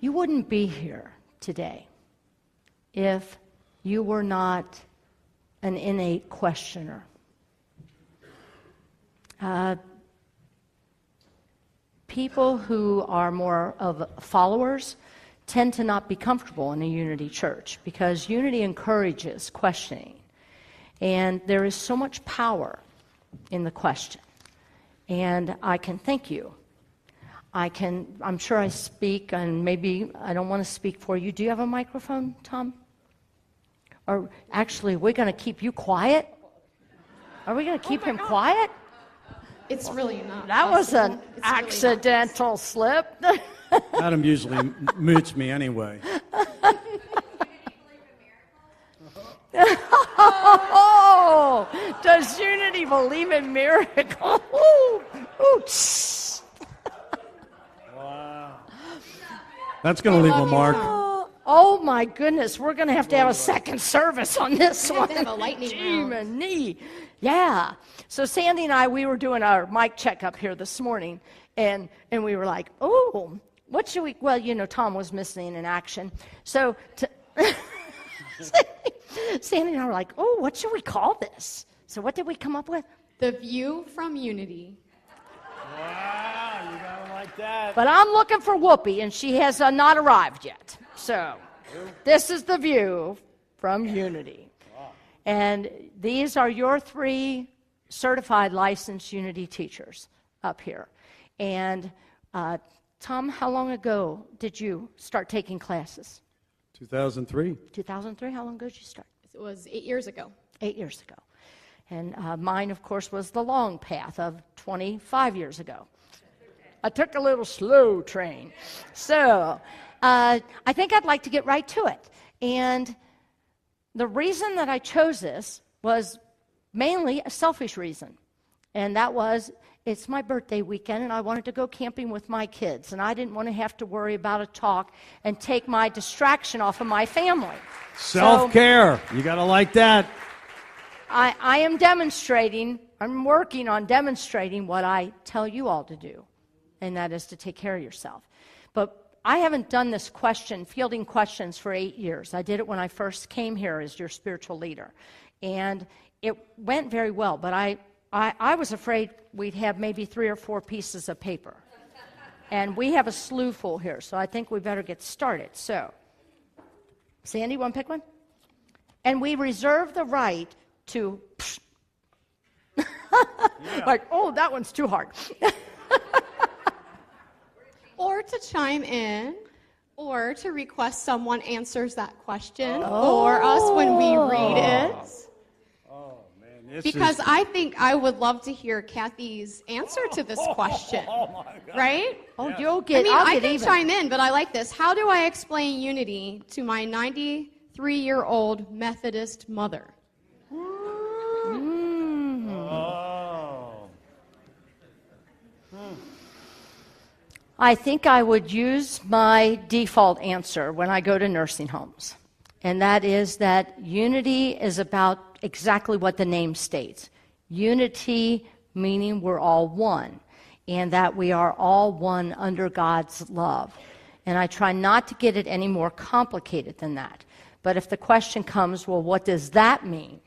You wouldn't be here today if you were not an innate questioner. People who are more of followers tend to not be comfortable in a unity church because unity encourages questioning. And there is so much power in the question. And I can thank you. I'm sure I speak, and maybe I don't want to speak for you. Do you have a microphone, Tom? Or actually, we're going to keep you quiet? Are we going to keep him quiet? It's really not. That possible. was an It's accidental really slip. Adam usually mutes me anyway. Oh, does unity believe in miracles? Ooh, ooh, Wow. That's going to leave a mark. oh my goodness, we're going to have a second service on this We one. have to have a lightning round. Knee. Yeah. So Sandy and I, we were doing our mic checkup here this morning, and we were like, oh, what should we, well, Tom was missing in action. So Sandy and I were like, oh, what should we call this? So what did we come up with? The view from unity. Wow, you got it like that. But I'm looking for Whoopi, and she has not arrived yet. So this is the view from Unity. Wow. And these are your 3 certified licensed Unity teachers up here. And Tom, how long ago did you start taking classes? 2003. 2003? How long ago did you start? It was 8 years ago. 8 years ago. And mine, of course, was the long path of 25 years ago. I took a little slow train. So I think I'd like to get right to it. And the reason that I chose this was mainly a selfish reason. And that was, it's my birthday weekend, and I wanted to go camping with my kids. And I didn't want to have to worry about a talk and take my distraction off of my family. Self-care. You got to like that. I am demonstrating, I'm working on demonstrating what I tell you all to do, and that is to take care of yourself. But I haven't done this fielding questions for 8 years. I did it when I first came here as your spiritual leader. And it went very well, but I was afraid we'd have maybe 3 or 4 pieces of paper. And we have a slew full here, so I think we better get started. So, Sandy, want to pick one? And we reserve the right to, like, oh, that one's too hard. Or to chime in, or to request someone answers that question for us when we read it. Oh, man. Because I think I would love to hear Kathy's answer to this question. Oh, my God. Right? Oh, Yeah. you'll get, I can even. chime in, but I like this. How do I explain unity to my 93-year-old Methodist mother? I think I would use my default answer when I go to nursing homes, and that is that unity is about exactly what the name states. Unity meaning we're all one, and that we are all one under God's love. And I try not to get it any more complicated than that. But if the question comes, well, what does that mean?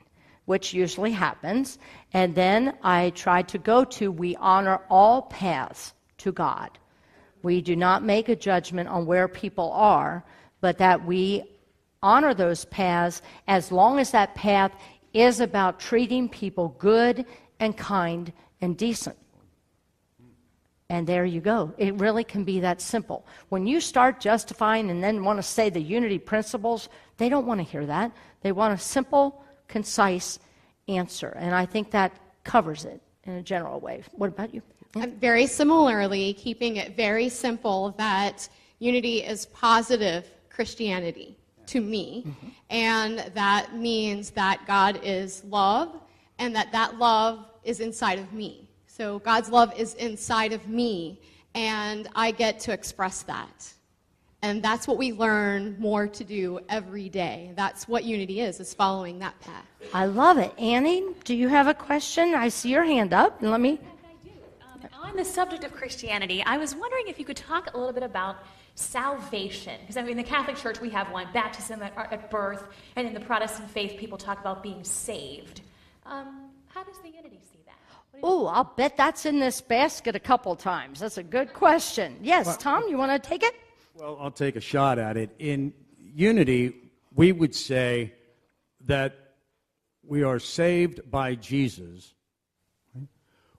Which usually happens, and then I try to go to, we honor all paths to God. We do not make a judgment on where people are, but that we honor those paths as long as that path is about treating people good and kind and decent. And there you go. It really can be that simple. When you start justifying and then want to say the unity principles, they don't want to hear that. They want a simple, concise answer. And I think that covers it in a general way. What about you? Very similarly, keeping it very simple, that unity is positive Christianity to me, and that means that God is love, and that love is inside of me. So God's love is inside of me, and I get to express that. And that's what we learn more to do every day. That's what unity is following that path. I love it. Annie, do you have a question? I see your hand up. Let me... I'm on the subject of Christianity, I was wondering if you could talk a little bit about salvation. Because in the Catholic Church, we have one, baptism at birth, and in the Protestant faith, people talk about being saved. How does the Unity see that? Oh, I'll bet that's in this basket a couple times. That's a good question. Yes, Tom, you want to take it? Well, I'll take a shot at it. In Unity, we would say that we are saved by Jesus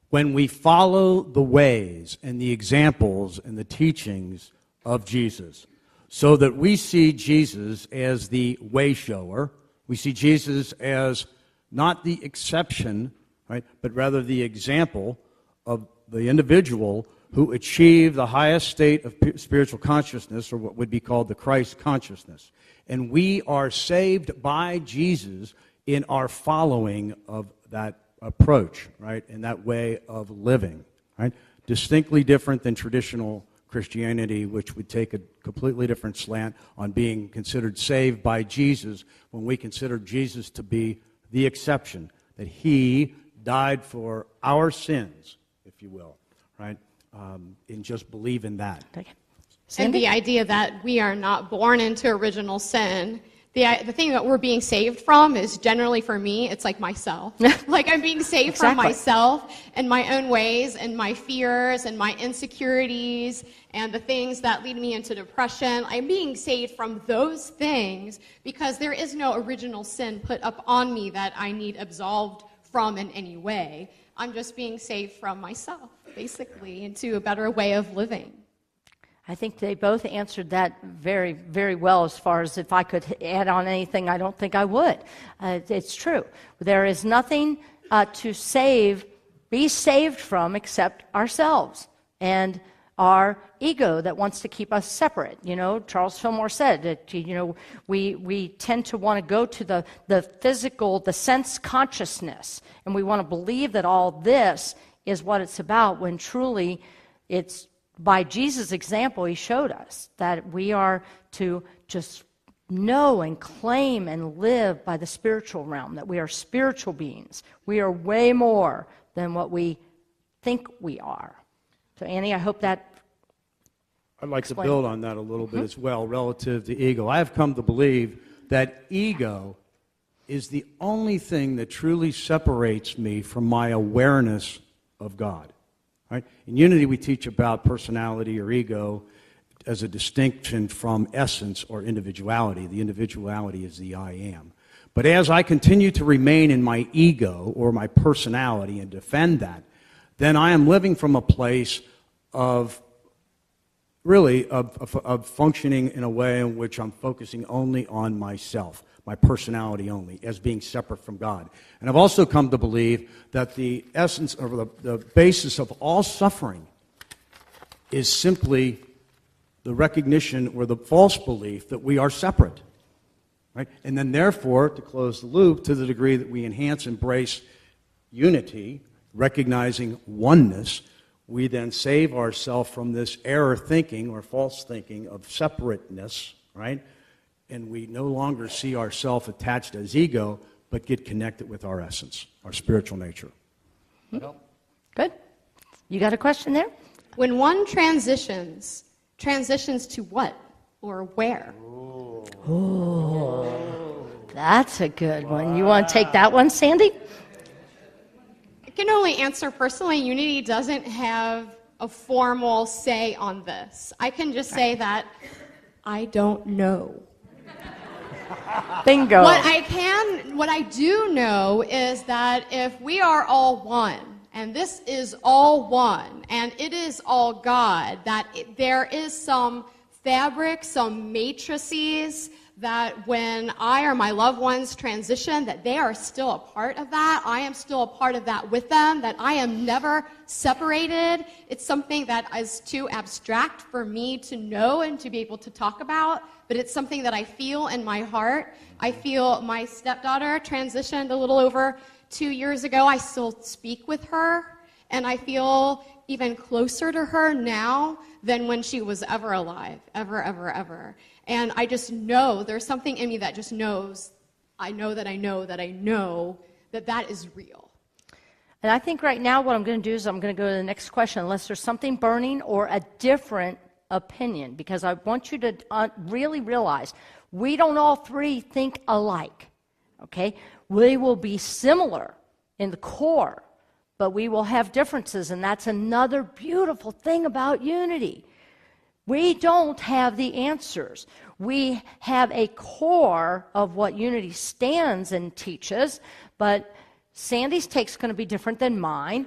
when we follow the ways and the examples and the teachings of Jesus, so that we see Jesus as the way shower. We see Jesus as not the exception, right, but rather the example of the individual who achieved the highest state of spiritual consciousness, or what would be called the Christ consciousness. And we are saved by Jesus in our following of that approach, right, and that way of living, right? Distinctly different than traditional Christianity, which would take a completely different slant on being considered saved by Jesus, when we consider Jesus to be the exception, that he died for our sins, if you will, right? And just believe in that. Okay. And the idea that we are not born into original sin. The thing that we're being saved from is generally, for me, it's like myself. Like I'm being saved from myself and my own ways and my fears and my insecurities and the things that lead me into depression. I'm being saved from those things because there is no original sin put up on me that I need absolved from in any way. I'm just being saved from myself, basically, into a better way of living. I think they both answered that very, very well. As far as if I could add on anything, I don't think I would. It's true. There is nothing to be saved from except ourselves and our ego that wants to keep us separate. You know, Charles Fillmore said that, you know, we tend to want to go to the physical, the sense consciousness, and we want to believe that all this is what it's about, when truly it's by Jesus' example. He showed us that we are to just know and claim and live by the spiritual realm, that we are spiritual beings. We are way more than what we think we are. So, Annie, I hope that I'd like to build on that a little bit as well, relative to ego. I have come to believe that ego is the only thing that truly separates me from my awareness of God. Right? In Unity, we teach about personality or ego as a distinction from essence or individuality. The individuality is the I am. But as I continue to remain in my ego or my personality and defend that, then I am living from a place of really of functioning in a way in which I'm focusing only on myself, my personality only, as being separate from God. And I've also come to believe that the essence or the basis of all suffering is simply the recognition or the false belief that we are separate. Right? And then therefore, to close the loop, to the degree that we embrace unity, recognizing oneness, we then save ourselves from this error thinking or false thinking of separateness, right? And we no longer see ourselves attached as ego, but get connected with our essence, our spiritual nature. Good. You got a question there? When one transitions to what or where? Oh, that's a good one. You want to take that one, Sandy? I can only answer personally. Unity doesn't have a formal say on this. I can just say that I don't know. Bingo. What I do know is that if we are all one, and this is all one, and it is all God, that there is some fabric, some matrices, that when I or my loved ones transition, that they are still a part of that. I am still a part of that with them, that I am never separated. It's something that is too abstract for me to know and to be able to talk about, but it's something that I feel in my heart. I feel my stepdaughter transitioned a little over 2 years ago. I still speak with her, and I feel even closer to her now than when she was ever alive, ever. And I just know, there's something in me that just knows, I know that that is real. And I think right now what I'm going to do is I'm going to go to the next question, unless there's something burning or a different opinion, because I want you to really realize we don't all three think alike, okay? We will be similar in the core, but we will have differences, and that's another beautiful thing about unity. We don't have the answers. We have a core of what unity stands and teaches, but Sandy's take's going to be different than mine.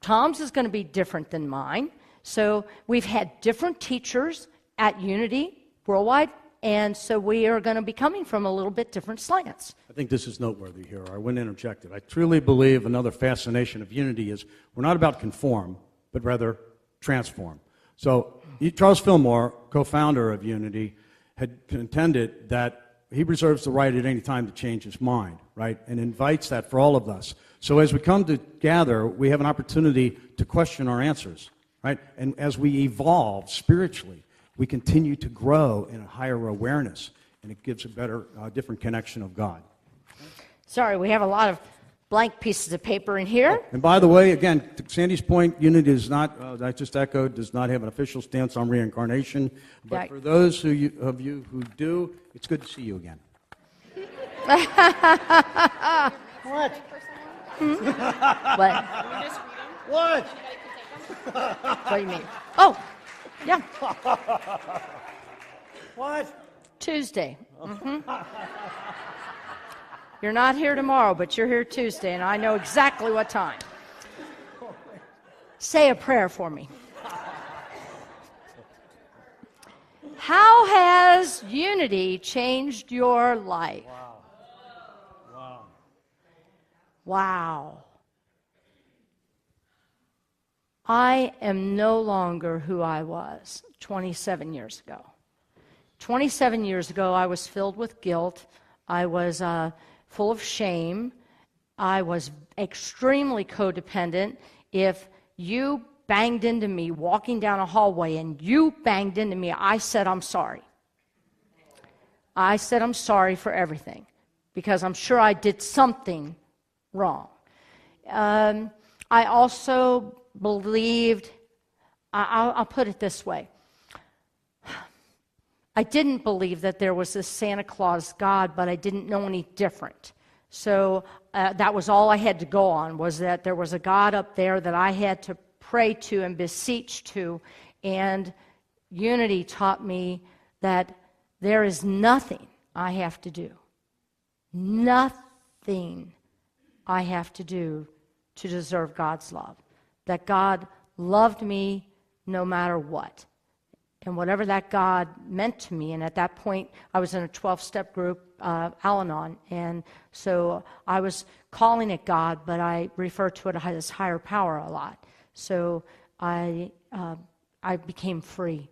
Tom's is going to be different than mine. So we've had different teachers at Unity Worldwide, and so we are going to be coming from a little bit different slants. I think this is noteworthy here. I wouldn't interject it. I truly believe another fascination of unity is we're not about conform, but rather transform. So Charles Fillmore, co-founder of Unity, had contended that he reserves the right at any time to change his mind, right, and invites that for all of us. So as we come together, we have an opportunity to question our answers, right? And as we evolve spiritually, we continue to grow in a higher awareness, and it gives a better, different connection of God. Sorry, we have a lot of blank pieces of paper in here. And by the way, again, to Sandy's point, Unity is not, I just echoed, does not have an official stance on reincarnation. But Right. for those of you who do, it's good to see you again. What? What? What do you mean? Oh, yeah. What? Tuesday. You're not here tomorrow, but you're here Tuesday, and I know exactly what time. Say a prayer for me. How has unity changed your life? Wow. I am no longer who I was 27 years ago. 27 years ago, I was filled with guilt. I was full of shame. I was extremely codependent. If you banged into me walking down a hallway and you banged into me, I said, I'm sorry. I said, I'm sorry for everything, because I'm sure I did something wrong. I also believed, I'll put it this way. I didn't believe that there was this Santa Claus God, but I didn't know any different. So that was all I had to go on, was that there was a God up there that I had to pray to and beseech to. And Unity taught me that there is nothing I have to do. Nothing I have to do to deserve God's love. That God loved me no matter what. And whatever that God meant to me, and at that point, I was in a 12-step group, Al-Anon, and so I was calling it God, but I refer to it as higher power a lot. So I became free.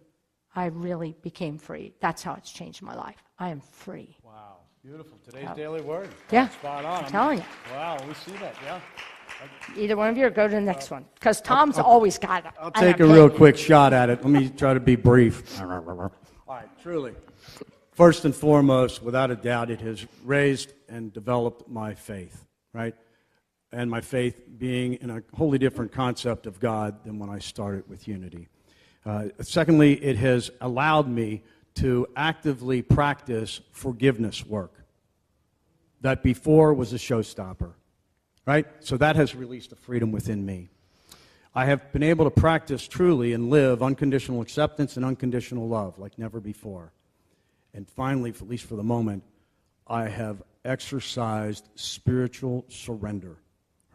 I really became free. That's how it's changed my life. I am free. Wow, beautiful. Today's daily word. Yeah, Spot on. I'm telling you. Wow, we see that, yeah. Either one of you, or go to the next one, because Tom's always got it. I'll take a real quick shot at it. Let me try to be brief. All right, truly. First and foremost, without a doubt, it has raised and developed my faith, right? And my faith being in a wholly different concept of God than when I started with Unity. Secondly, it has allowed me to actively practice forgiveness work that before was a showstopper. Right? So that has released a freedom within me. I have been able to practice truly and live unconditional acceptance and unconditional love like never before. And finally, at least for the moment, I have exercised spiritual surrender,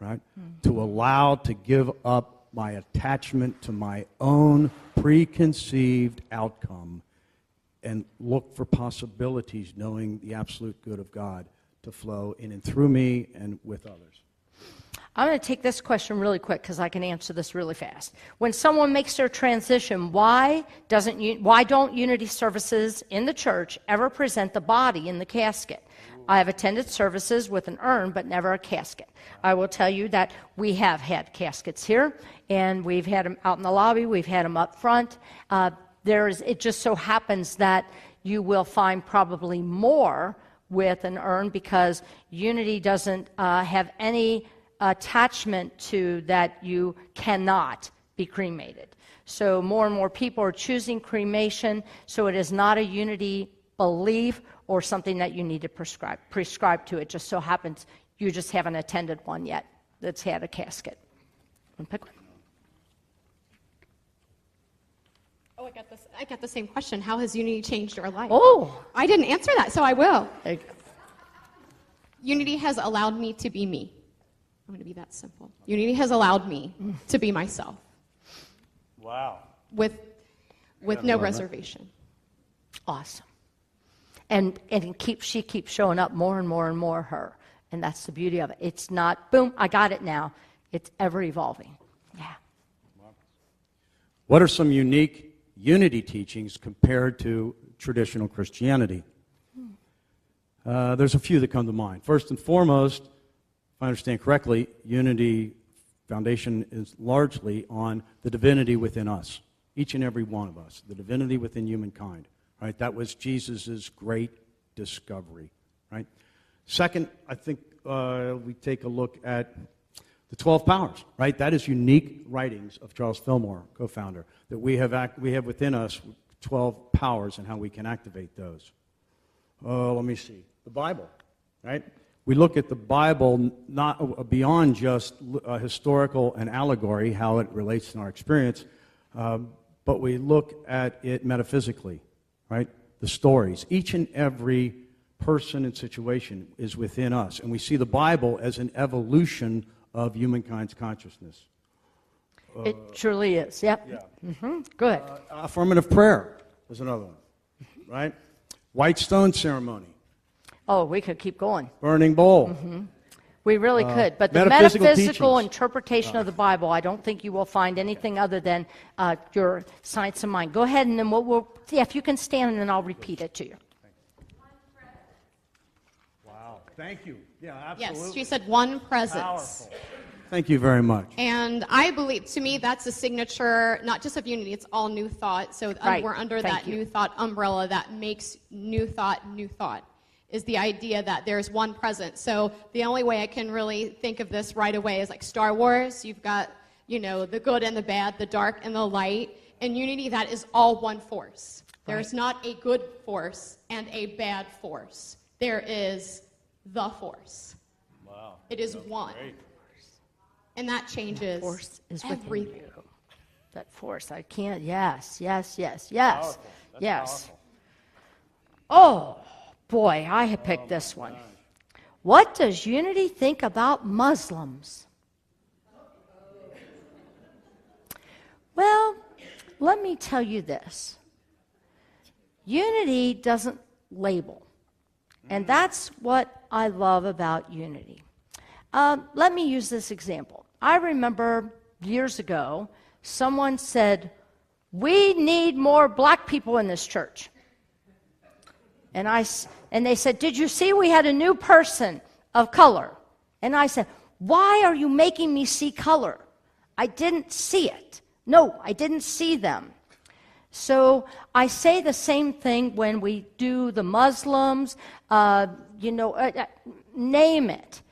right? To allow to give up my attachment to my own preconceived outcome and look for possibilities, knowing the absolute good of God to flow in and through me and with others. I'm going to take this question really quick because I can answer this really fast. When someone makes their transition, why don't Unity services in the church ever present the body in the casket? I have attended services with an urn, but never a casket. I will tell you that we have had caskets here, and we've had them out in the lobby. We've had them up front. It just so happens that you will find probably more with an urn because Unity doesn't have any attachment to that you cannot be cremated. So more and more people are choosing cremation, so it is not a unity belief or something that you need to prescribe to. It just so happens you just haven't attended one yet that's had a casket. Want to pick one? Oh, I got the same question. How has unity changed your life? Oh! I didn't answer that, so I will. There you go. Unity has allowed me to be me. I'm going to be that simple. Unity has allowed me to be myself. Wow. With no reservation. Awesome. And she keeps showing up more and more and more her. And that's the beauty of it. It's not, boom, I got it now. It's ever evolving. Yeah. What are some unique unity teachings compared to traditional Christianity? There's a few that come to mind. First and foremost, if I understand correctly, unity foundation is largely on the divinity within us, each and every one of us, the divinity within humankind. Right? That was Jesus' great discovery. Right? Second, I think we take a look at the 12 powers. Right? That is unique writings of Charles Fillmore, co-founder, that we have within us 12 powers and how we can activate those. Let me see. The Bible. Right? We look at the Bible not beyond just historical and allegory, how it relates in our experience, but we look at it metaphysically. Right? The stories. Each and every person and situation is within us. And we see the Bible as an evolution of humankind's consciousness. It truly is. Yep. Yeah. Mm-hmm. Good. Affirmative prayer is another one. Right? White stone ceremony. Oh, we could keep going. Burning bowl. Mm-hmm. We really could. But the metaphysical interpretation of the Bible, I don't think you will find anything other than your science of mind. Go ahead, and then if you can stand, and then I'll repeat it to you. Wow. Thank you. Yeah, absolutely. Yes, she said one presence. Powerful. Thank you very much. And I believe, to me, that's a signature, not just of unity, it's all new thought. So Right. we're under Thank that you. new thought umbrella that makes new thought, is the idea that there's one presence. So the only way I can really think of this right away is like Star Wars. You've got, the good and the bad, the dark and the light. In unity, that is all one force. There's not a good force and a bad force. There is the force. Wow. It is one. Great. And that changes Force is within everything. you. That force, I can't. Yes. Powerful. That's Yes. powerful. Oh, boy, I have picked this one. What does unity think about Muslims? Well, let me tell you this. Unity doesn't label. And that's what I love about unity. Let me use this example. I remember years ago, someone said, "We need more black people in this church." And they said, "Did you see we had a new person of color?" And I said, "Why are you making me see color? I didn't see it. No, I didn't see them." So I say the same thing when we do the Muslims, name it.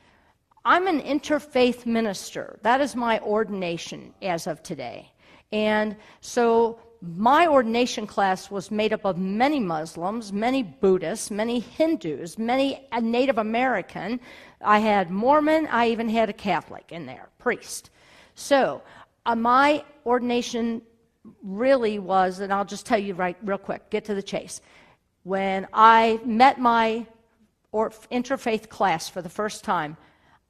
I'm an interfaith minister. That is my ordination as of today. And so my ordination class was made up of many Muslims, many Buddhists, many Hindus, many Native American. I had Mormon. I even had a Catholic in there, priest. So my ordination really was, and I'll just tell you real quick, get to the chase. When I met my interfaith class for the first time,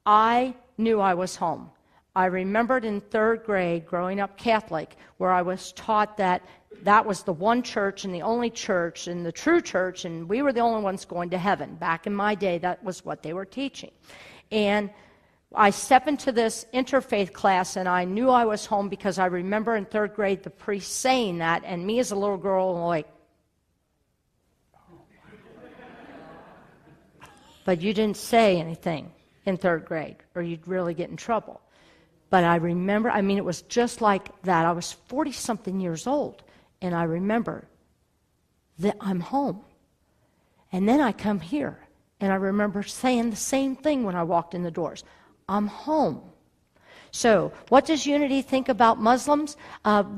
I knew I was home. I remembered in third grade, growing up Catholic, where I was taught that was the one church and the only church and the true church, and we were the only ones going to heaven. Back in my day, that was what they were teaching. And I stepped into this interfaith class, and I knew I was home because I remember in third grade the priest saying that, and me as a little girl, like, but you didn't say anything in third grade, or you'd really get in trouble. But I remember, it was just like that. I was 40-something years old, and I remember that I'm home. And then I come here, and I remember saying the same thing when I walked in the doors. I'm home. So, what does Unity think about Muslims?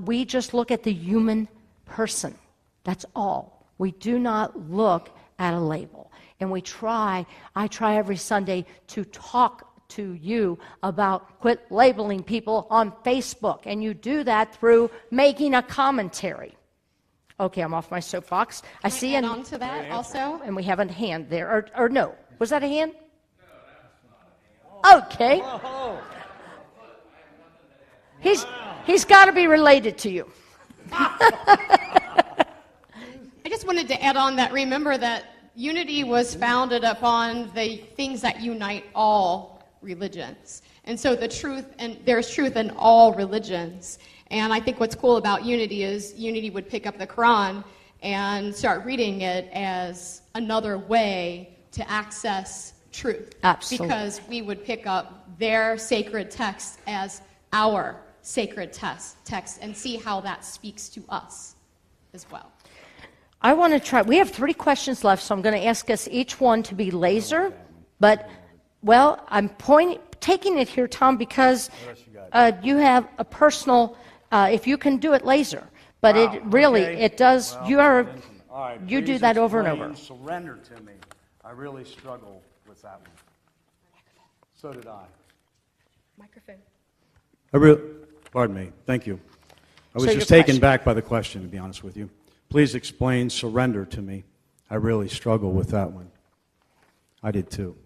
We just look at the human person. That's all. We do not look at a label. And I try every Sunday to talk to you about quit labeling people on Facebook. And you do that through making a commentary. Okay, I'm off my soapbox. I see an on to that also. And we have a hand there. Or no. Was that a hand? No, that's not a hand. Okay. Whoa. He's got to be related to you. I just wanted to add on that, remember that unity was founded upon the things that unite all religions. And so there's truth in all religions. And I think what's cool about unity is unity would pick up the Quran and start reading it as another way to access truth. Absolutely. Because we would pick up their sacred text as our sacred text and see how that speaks to us as well. I want to try. We have 3 questions left, so I'm going to ask us each one to be laser. But, well, I'm taking it here, Tom, because you have a personal, if you can do it laser. But wow, it really, okay. It does, well, you do that over and over. Surrender to me. I really struggle with that one. So did I. Microphone. Pardon me. Thank you. I was just taken back by the question, to be honest with you. Please explain surrender to me. I really struggle with that one. I did too.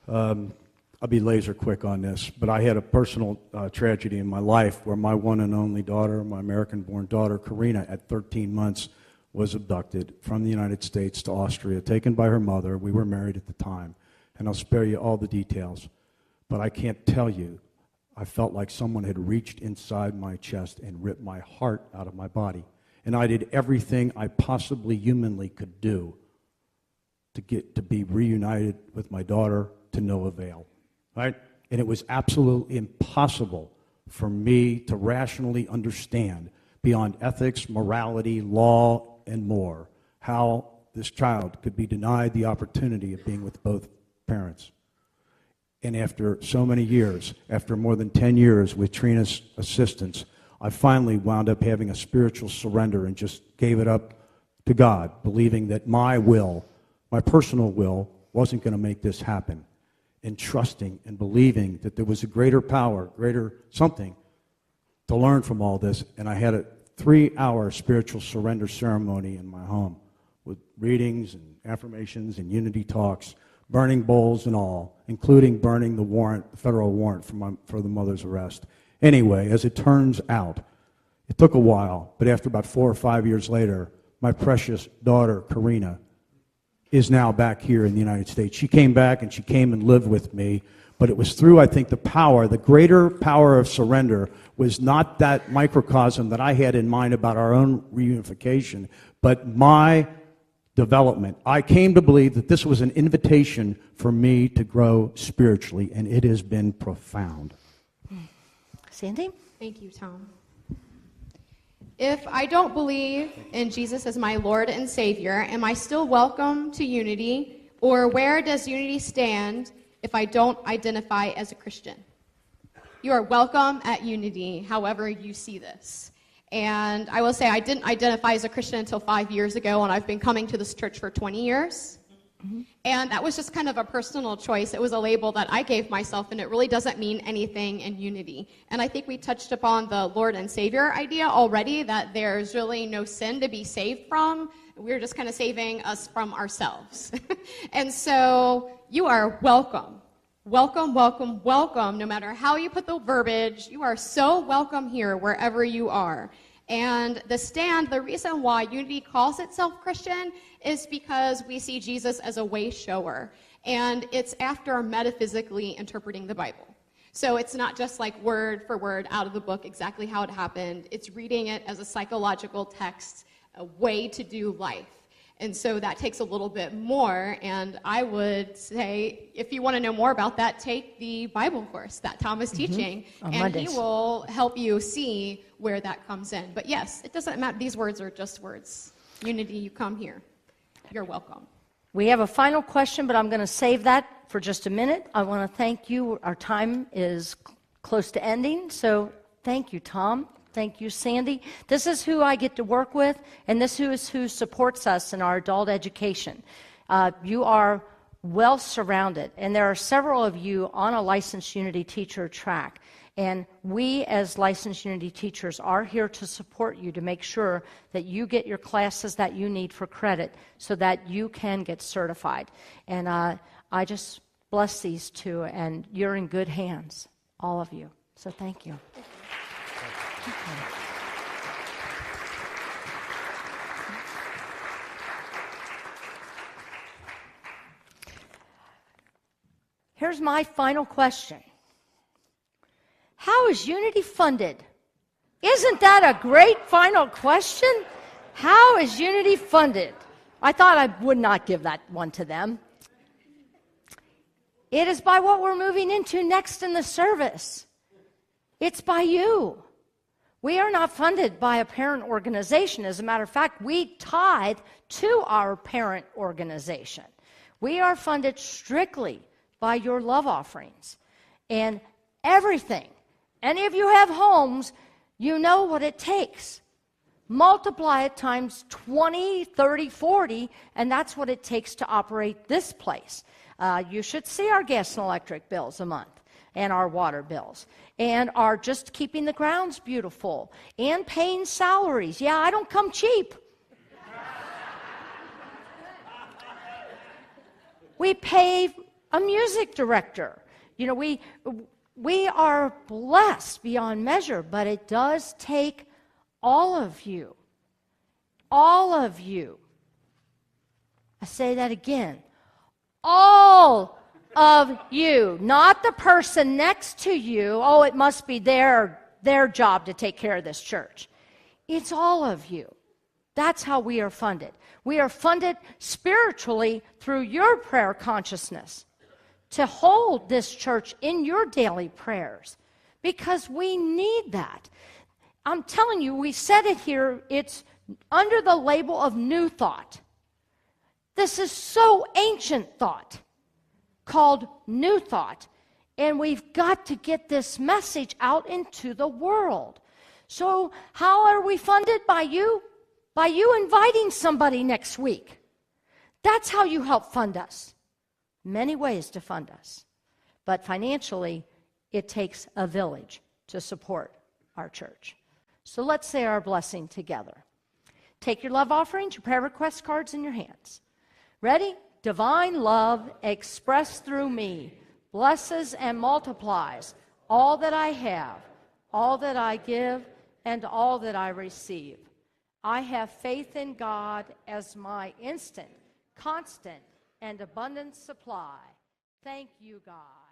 I'll be laser quick on this, but I had a personal tragedy in my life where my one and only daughter, my American-born daughter, Karina, at 13 months, was abducted from the United States to Austria, taken by her mother. We were married at the time, and I'll spare you all the details. But I can't tell you, I felt like someone had reached inside my chest and ripped my heart out of my body. And I did everything I possibly humanly could do to be reunited with my daughter to no avail. Right? And it was absolutely impossible for me to rationally understand, beyond ethics, morality, law, and more, how this child could be denied the opportunity of being with both parents. And after so many years, after more than 10 years with Trina's assistance, I finally wound up having a spiritual surrender and just gave it up to God, believing that my will, my personal will, wasn't going to make this happen, and trusting and believing that there was a greater power, greater something to learn from all this. And I had a 3-hour spiritual surrender ceremony in my home with readings and affirmations and unity talks, burning bowls and all, including burning the warrant, the federal warrant for the mother's arrest. Anyway, as it turns out, it took a while, but after about 4 or 5 years later, my precious daughter, Karina, is now back here in the United States. She came back and she came and lived with me, but it was through, I think, the greater power of surrender was not that microcosm that I had in mind about our own reunification, but my development. I came to believe that this was an invitation for me to grow spiritually, and it has been profound. Sandy? Thank you, Tom. If I don't believe in Jesus as my Lord and Savior, am I still welcome to unity? Or where does unity stand if I don't identify as a Christian? You are welcome at unity, however you see this. And I will say I didn't identify as a Christian until 5 years ago, and I've been coming to this church for 20 years. Mm-hmm. And that was just kind of a personal choice. It was a label that I gave myself, and it really doesn't mean anything in unity. And I think we touched upon the Lord and Savior idea already, that there's really no sin to be saved from. We're just kind of saving us from ourselves. And so you are welcome. Welcome, welcome, welcome. No matter how you put the verbiage, you are so welcome here wherever you are. And the reason why unity calls itself Christian is because we see Jesus as a way shower. And it's after metaphysically interpreting the Bible. So it's not just like word for word out of the book exactly how it happened. It's reading it as a psychological text, a way to do life. And so that takes a little bit more, and I would say, if you want to know more about that, take the Bible course that Tom is teaching, and Mondays. He will help you see where that comes in. But yes, it doesn't matter. These words are just words. Unity, you come here. You're welcome. We have a final question, but I'm going to save that for just a minute. I want to thank you. Our time is close to ending, so thank you, Tom. Thank you, Sandy. This is who I get to work with, and this is who supports us in our adult education. You are well surrounded, and there are several of you on a licensed Unity teacher track. And we, as licensed Unity teachers, are here to support you to make sure that you get your classes that you need for credit so that you can get certified. And I just bless these two, and you're in good hands, all of you. So thank you. Here's my final question. How is Unity funded? Isn't that a great final question? How is Unity funded? I thought I would not give that one to them. It is by what we're moving into next in the service. It's by you. We are not funded by a parent organization. As a matter of fact, we tithe to our parent organization. We are funded strictly by your love offerings. And everything. Any of you have homes, you know what it takes. Multiply it times 20, 30, 40, and that's what it takes to operate this place. You should see our gas and electric bills a month, and our water bills, and our just keeping the grounds beautiful, and paying salaries. Yeah, I don't come cheap. We pay a music director. You know, we are blessed beyond measure, but it does take all of you. All of you. I say that again. All of you. Not the person next to you. Oh, it must be their job to take care of this church. It's all of you. That's how we are funded. We are funded spiritually through your prayer consciousness, to hold this church in your daily prayers, because we need that. I'm telling you, we said it here, it's under the label of new thought. This is so ancient thought, called new thought, and we've got to get this message out into the world. So how are we funded? By you? By you inviting somebody next week. That's how you help fund us. Many ways to fund us. But financially, it takes a village to support our church. So let's say our blessing together. Take your love offerings, your prayer request cards in your hands. Ready? Divine love expressed through me blesses and multiplies all that I have, all that I give, and all that I receive. I have faith in God as my instant, constant, and abundant supply. Thank you, God.